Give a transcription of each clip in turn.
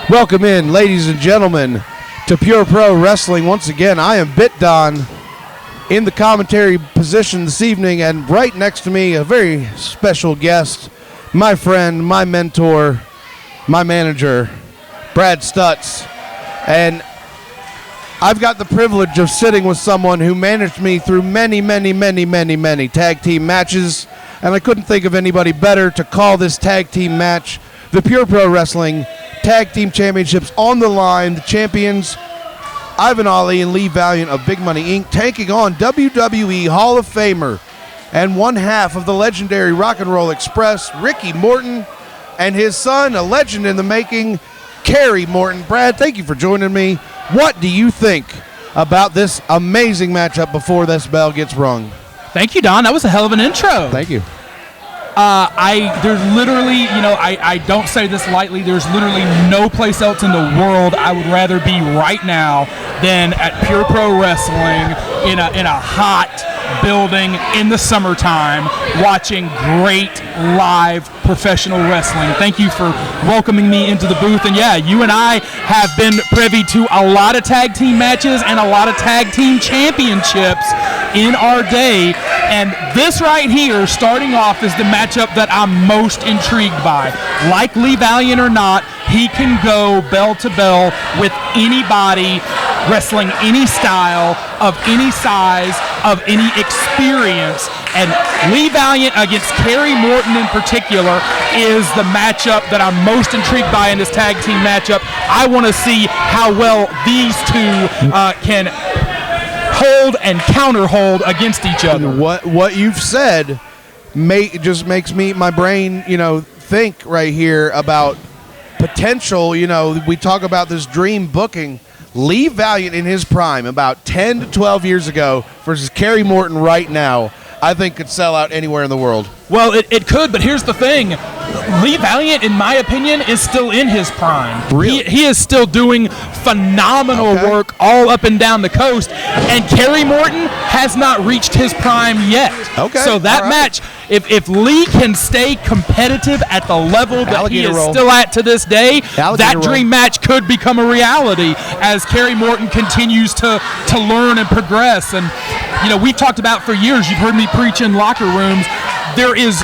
Welcome in, ladies and gentlemen, to Pure Pro Wrestling. Once again, I am Bit Don in the commentary position this evening, and right next to me, a very special guest, my friend, my mentor, my manager, Brad Stutz. And I've got the privilege of sitting with someone who managed me through many tag team matches, and I couldn't think of anybody better to call this tag team match the Pure Pro Wrestling Tag Team Championships on the line. The champions, Ivan Ali and Lee Valiant of Big Money Inc., taking on WWE Hall of Famer and one half of the legendary Rock and Roll Express, Ricky Morton, and his son, a legend in the making, Kerry Morton. Brad, thank you for joining me. What do you think about this amazing matchup before this bell gets rung? Thank you, Don. That was a hell of an intro. Thank you. There's literally, I don't say this lightly, there's literally no place else in the world I would rather be right now than at Pure Pro Wrestling in a hot building in the summertime watching great live professional wrestling. Thank you for welcoming me into the booth. And yeah, you and I have been privy to a lot of tag team matches and a lot of tag team championships in our day. And this right here, starting off, is the matchup that I'm most intrigued by. Like Lee Valiant or not, he can go bell to bell with anybody, wrestling any style, of any size, of any experience. And Lee Valiant against Kerry Morton in particular is the matchup that I'm most intrigued by in this tag team matchup. I want to see how well these two can hold and counter hold against each other. What you've said just makes my brain, think right here about potential. We talk about this dream booking. Lee Valiant in his prime about 10 to 12 years ago versus Kerry Morton right now, I think could sell out anywhere in the world. Well, it could, but here's the thing. Lee Valiant, in my opinion, is still in his prime. Really? He is still doing phenomenal work all up and down the coast, and Kerry Morton has not reached his prime yet. Okay. So that match, if Lee can stay competitive at the level that he is still at to this day, that dream match could become a reality as Kerry Morton continues to learn and progress. And, we've talked about for years, you've heard me preach in locker rooms, there is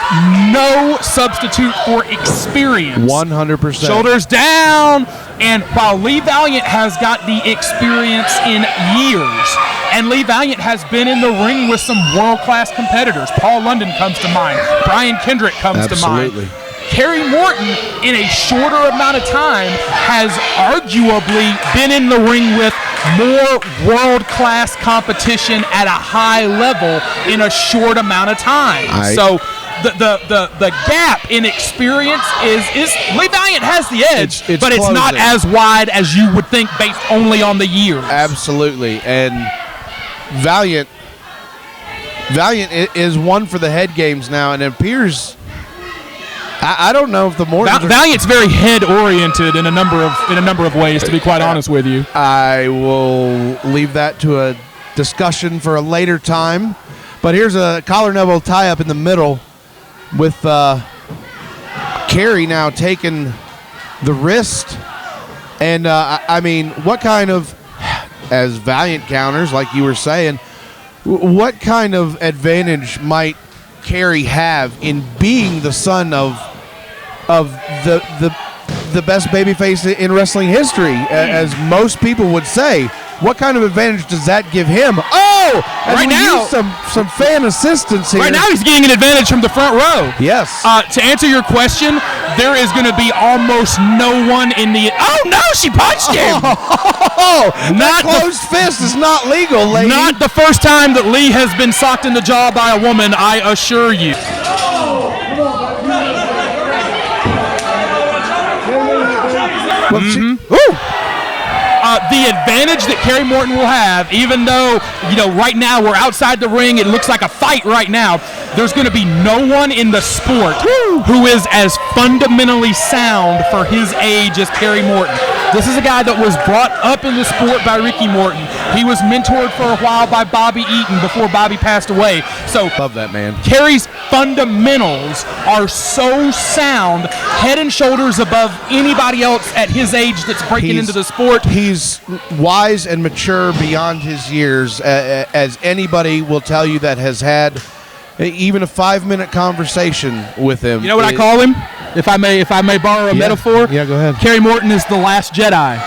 no substitute for experience. 100%. Shoulders down. And while Lee Valiant has got the experience in years, and Lee Valiant has been in the ring with some world-class competitors. Paul London comes to mind. Brian Kendrick comes to mind. Kerry Morton, in a shorter amount of time, has arguably been in the ring with more world-class competition at a high level in a short amount of time. So the gap in experience is Lee Valiant has the edge, but it's not as wide as you would think based only on the years. Absolutely. And Valiant is one for the head games now, and it appears I don't know if the Mortons Valiant's very head-oriented in a number of ways, to be quite honest with you. I will leave that to a discussion for a later time. But here's a collar and elbow tie-up in the middle with Kerry now taking the wrist. And, what kind of, as Valiant counters, like you were saying, what kind of advantage might Kerry have in being the son of the best babyface in wrestling history, as most people would say? What kind of advantage does that give him? Oh, and right now, some fan assistance here. Right now, he's getting an advantage from the front row. Yes. To answer your question, there is going to be almost no one in the. Oh no, she punched him. Oh, not closed fist is not legal, lady. Not the first time that Lee has been socked in the jaw by a woman, I assure you. The advantage that Kerry Morton will have, even though, right now we're outside the ring, it looks like a fight right now, there's going to be no one in the sport who is as fundamentally sound for his age as Kerry Morton. This is a guy that was brought up in the sport by Ricky Morton. He was mentored for a while by Bobby Eaton before Bobby passed away. So love that man. Kerry's fundamentals are so sound, head and shoulders above anybody else at his age that's breaking into the sport. He's wise and mature beyond his years, as anybody will tell you that has had even a 5-minute conversation with him. You know what I call him? If I may borrow a metaphor? Yeah, go ahead. Kerry Morton is the last Jedi.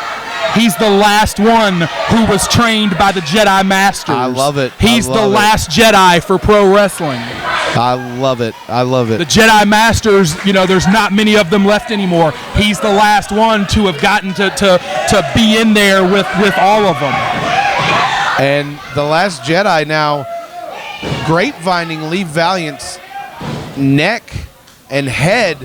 He's the last one who was trained by the Jedi Masters. I love it. He's the last Jedi for pro wrestling. I love it. I love it. The Jedi Masters, there's not many of them left anymore. He's the last one to have gotten to be in there with all of them. And the last Jedi now, grapevining Lee Valiant's neck and head.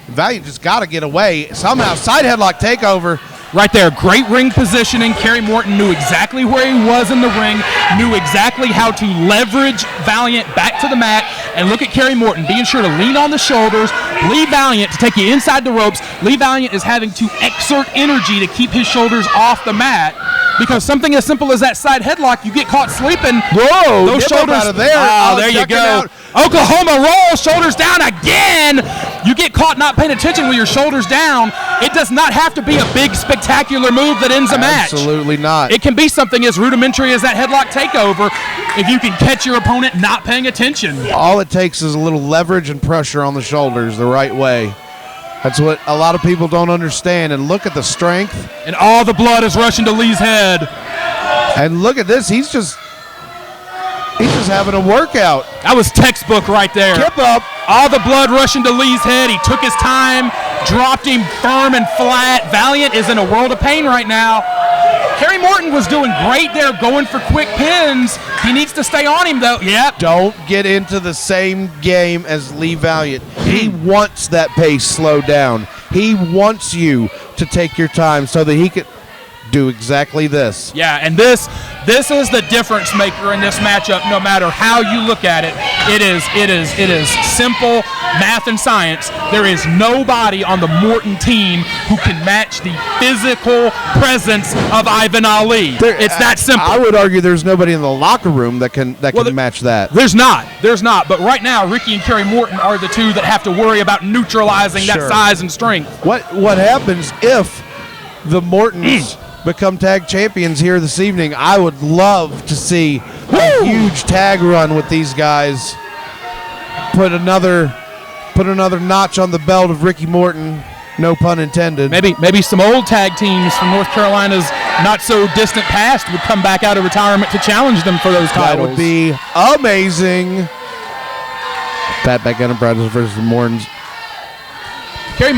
Valiant just got to get away. Somehow, side headlock takeover. Right there, great ring positioning. Kerry Morton knew exactly where he was in the ring, knew exactly how to leverage Valiant back to the mat. And look at Kerry Morton being sure to lean on the shoulders. Lee Valiant to take you inside the ropes. Lee Valiant is having to exert energy to keep his shoulders off the mat. Because something as simple as that side headlock, you get caught sleeping. Whoa! Those shoulders out of there. Oh, there you go. Out. Oklahoma roll, shoulders down again. You get caught not paying attention with your shoulders down. It does not have to be a big, spectacular move that ends a match. Absolutely not. It can be something as rudimentary as that headlock takeover if you can catch your opponent not paying attention. All it takes is a little leverage and pressure on the shoulders the right way. That's what a lot of people don't understand. And look at the strength. And all the blood is rushing to Lee's head. And look at this. He's just having a workout. That was textbook right there. Kip up. All the blood rushing to Lee's head. He took his time, dropped him firm and flat. Valiant is in a world of pain right now. Kerry Morton was doing great there, going for quick pins. He needs to stay on him, though. Yep. Don't get into the same game as Lee Valiant. He wants that pace slowed down. He wants you to take your time so that he can do exactly this. Yeah, and this is the difference maker in this matchup. No matter how you look at it, it is simple math and science. There is nobody on the Morton team who can match the physical presence of Ivan Ali. It's that simple. I would argue there's nobody in the locker room that can match that. There's not. But right now, Ricky and Kerry Morton are the two that have to worry about neutralizing that size and strength. What happens if the Mortons become tag champions here this evening? I would love to see a huge tag run with these guys. Put another notch on the belt of Ricky Morton. No pun intended. Maybe some old tag teams from North Carolina's not so distant past would come back out of retirement to challenge them for those titles. That would be amazing. Pat Enterprises versus the Mortons. Kerry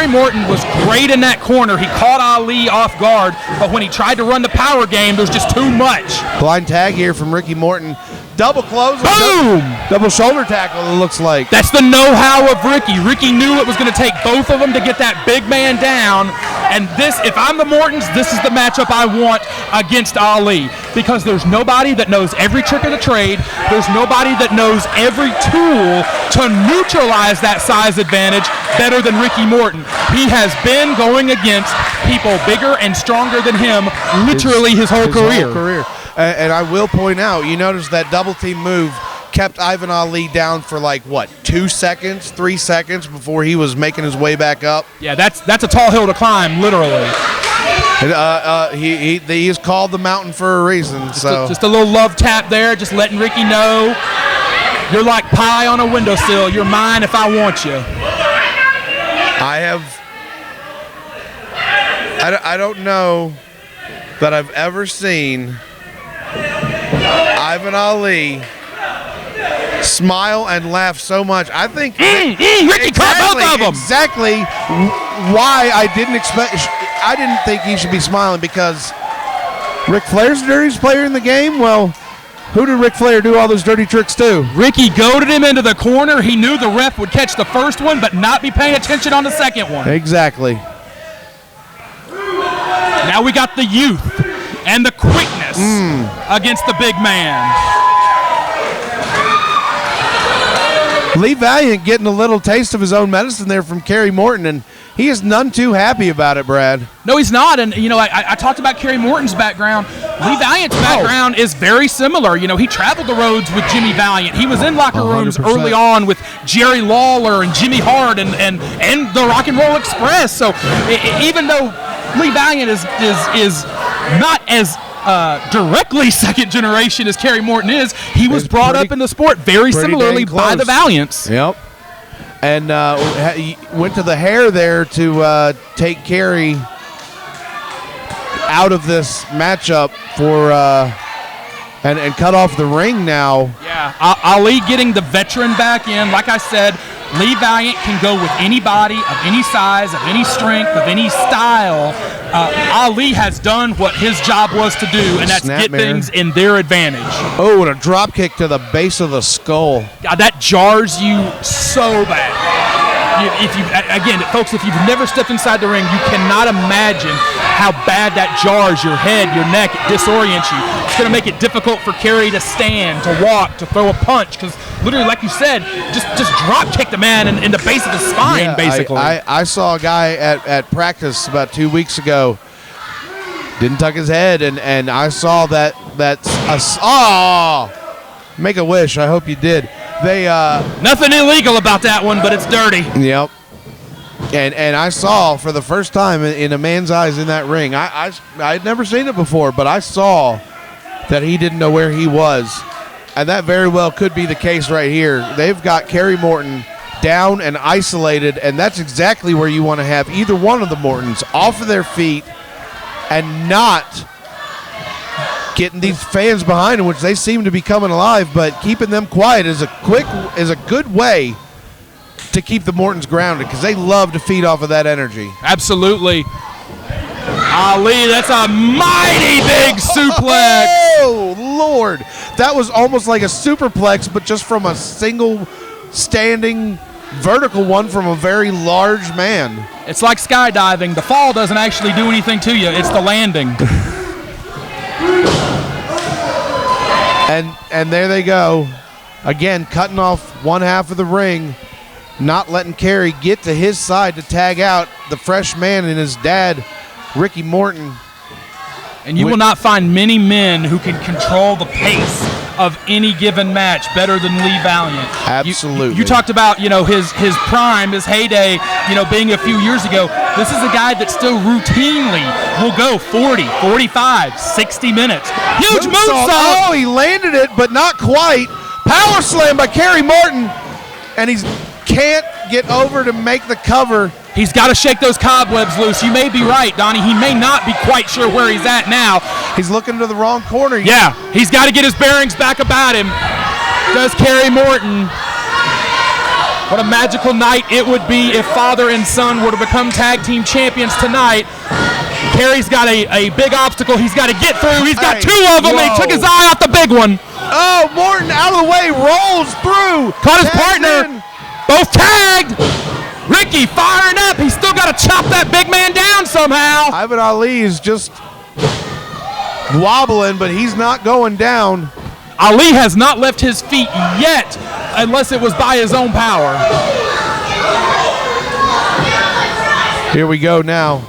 Morton was great in that corner. He caught Ali off guard, but when he tried to run the power game, there was just too much. Blind tag here from Ricky Morton. Double close. Boom! Double shoulder tackle, it looks like. That's the know-how of Ricky. Ricky knew it was going to take both of them to get that big man down. And if I'm the Mortons, this is the matchup I want against Ali. Because there's nobody that knows every trick of the trade. There's nobody that knows every tool to neutralize that size advantage better than Ricky Morton. He has been going against people bigger and stronger than him literally his whole career. And I will point out, you notice that double team move kept Ivan Ali down for 2 seconds, 3 seconds before he was making his way back up. Yeah, that's a tall hill to climb, literally. He is called the mountain for a reason. Just a little love tap there, just letting Ricky know you're like pie on a windowsill. You're mine if I want you. I don't know that I've ever seen Ivan Ali smile and laugh so much. I think Ricky caught both of them. Exactly why I didn't think he should be smiling, because Ric Flair's the dirtiest player in the game. Well, who did Ric Flair do all those dirty tricks to? Ricky goaded him into the corner. He knew the ref would catch the first one but not be paying attention on the second one. Exactly. Now we got the youth and the quickness against the big man. Lee Valiant getting a little taste of his own medicine there from Kerry Morton, and he is none too happy about it, Brad. No, he's not. And, you know, I talked about Kerry Morton's background. Lee Valiant's background is very similar. You know, he traveled the roads with Jimmy Valiant. He was in locker rooms 100%. early on with Jerry Lawler and Jimmy Hart and the Rock and Roll Express. So even though Lee Valiant is not as directly second generation as Kerry Morton is, he was brought up in the sport very similarly by the Valiants. Yep. And he went to the hair there to take Kerry out of this matchup for and cut off the ring now. Yeah, Ali getting the veteran back in. Like I said, Lee Valiant can go with anybody of any size, of any strength, of any style. Ali has done what his job was to do, and that's get things in their advantage. Oh, and a drop kick to the base of the skull. God, that jars you so bad. Again, folks, if you've never stepped inside the ring, you cannot imagine how bad that jars your head, your neck. It disorients you. It's going to make it difficult for Kerry to stand, to walk, to throw a punch, because literally, like you said, just drop kick the man in the base of the spine, basically. I saw a guy at practice about 2 weeks ago, didn't tuck his head, and I saw that make a wish. I hope you did. They nothing illegal about that one, but it's dirty. Yep. And I saw for the first time in a man's eyes in that ring. I had never seen it before, but I saw that he didn't know where he was, and that very well could be the case right here. They've got Kerry Morton down and isolated, and that's exactly where you want to have either one of the Mortons off of their feet and not getting these fans behind them, which they seem to be coming alive, but keeping them quiet is a good way to keep the Mortons grounded, because they love to feed off of that energy. Absolutely. Ali, that's a mighty big suplex. Oh, Lord. That was almost like a superplex, but just from a single standing vertical one from a very large man. It's like skydiving. The fall doesn't actually do anything to you. It's the landing. And there they go. Again, cutting off one half of the ring, not letting Kerry get to his side to tag out the fresh man and his dad, Ricky Morton. And you will not find many men who can control the pace of any given match better than Lee Valiant. Absolutely. You talked about, his prime, his heyday, being a few years ago. This is a guy that still routinely will go 40, 45, 60 minutes. Huge moonsault. Oh, he landed it, but not quite. Power slam by Kerry Morton, and he can't get over to make the cover. He's got to shake those cobwebs loose. You may be right, Donnie. He may not be quite sure where he's at now. He's looking to the wrong corner. Yeah, he's got to get his bearings back about him. Does Kerry Morton. What a magical night it would be if father and son were to become tag team champions tonight. Kerry's got a big obstacle he's got to get through. He's got two of them. He took his eye off the big one. Oh, Morton out of the way, rolls through. Caught his partner. Both tagged. Ricky firing up. He's still got to chop that big man down somehow. Ivan Ali is just wobbling, but he's not going down. Ali has not left his feet yet, unless it was by his own power. Here we go now.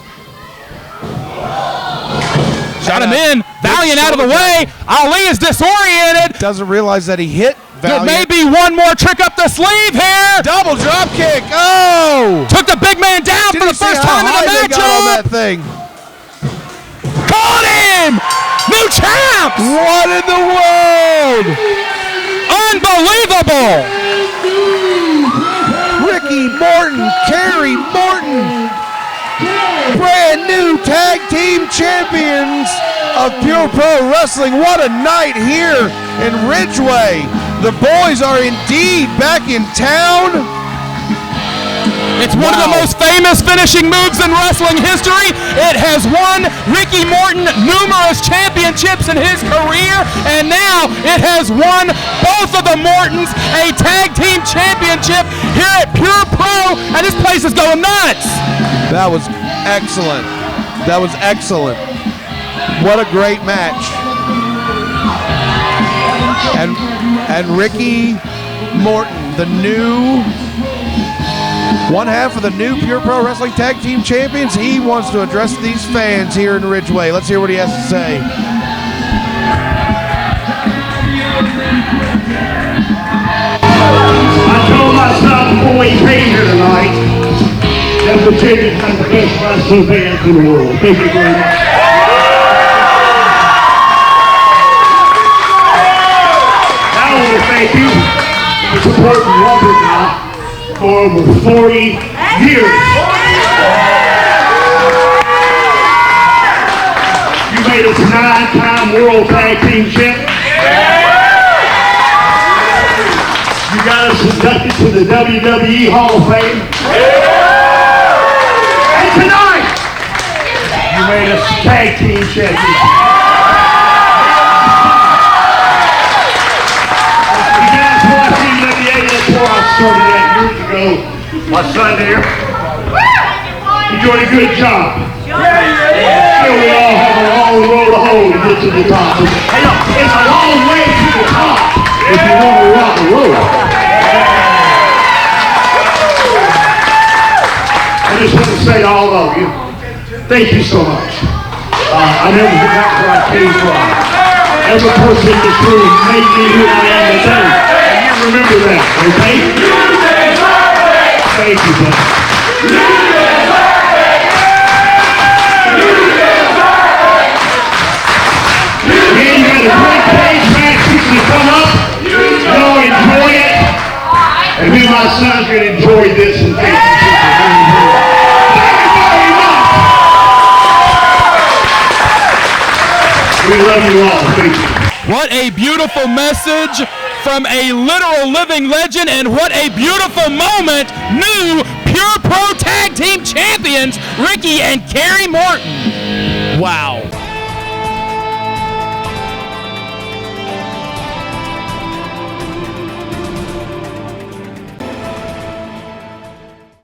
Shot him in. Valiant out of the way. Ali is disoriented. Doesn't realize that he hit Valiant. There may be one more trick up the sleeve here. Double drop kick. Oh! Took the big man down for the first time in the matchup. On that thing. Caught him! New champs! What in the world? Unbelievable! Ricky Morton, Kerry Morton, brand new tag team champions of Pure Pro Wrestling. What a night here in Ridgeway. The boys are indeed back in town. It's one of the most famous finishing moves in wrestling history. It has won Ricky Morton numerous championships in his career, and now it has won both of the Mortons a tag team championship here at Pure Pro, and this place is going nuts. That was excellent. That was excellent. What a great match. And Ricky Morton, the new One half of the new Pure Pro Wrestling Tag Team Champions. He wants to address these fans here in Ridgeway. Let's hear what he has to say. I told myself before we came here tonight that Virginia has the best wrestling bands in the world. Thank you very much. I want to thank you for supporting Robert now for over 40 years. You made us 9-time World Tag Team Champions. You got us inducted to the WWE Hall of Fame. And tonight, you made us Tag Team Champions. You guys watch NWA, that's where I started that years ago. My son here, you're doing a good job. Still, we all have a long road to hoe to get to the top. Hey, look, it's a long way to the top if you want to rock and roll. I just want to say to all of you, thank you so much. I never forgot where I came from. Every person in this room made me who I am today. And you remember that, okay? Thank you, buddy. Again, you got a great page match to come up. You'll enjoy it. And me and my son's going to enjoy this and thank you. We love you all. Thank you. What a beautiful message from a literal living legend, and what a beautiful moment. New Pure Pro Tag Team Champions, Ricky and Kerry Morton. Wow.